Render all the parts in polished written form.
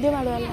दे मॅडमला.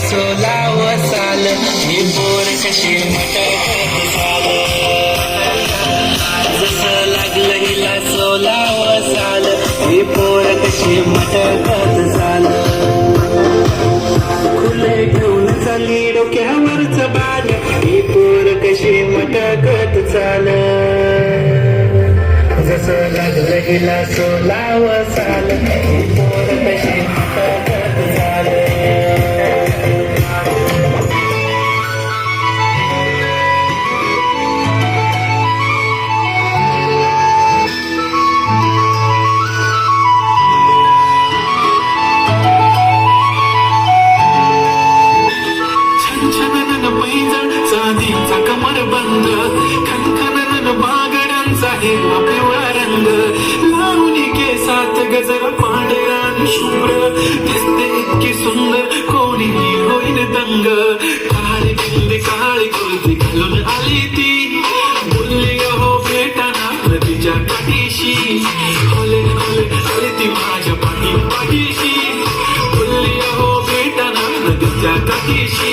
सोलाव साल ही पोर कशी मटकत साल, जसं लागलं हिला सोलाव साल ही पोर कशी मटकत साल. खुले घेऊन चालली डोक्यावरच बाल ही पोर कशी मटकत चाल, जसं लागलं हिला सोलाव साल ही पोर कशी मटकत चाल. चांदीचा कमर बंद खनखनन बागड्यांचा हिरवा पिवळा रंग, लावणी केसात गजर पांढरा आणि शुभ्र दिसते इतकी सुंदर कोणी होईन दंग. काळी बिंदी काळी कुर्ती घालून आली ती, बोलली हो भेटाना तिच्या पाठीशी, होले होले होले ती माझ्या पाठीशी, बोलली हो भेटाना तिच्या पाठीशी.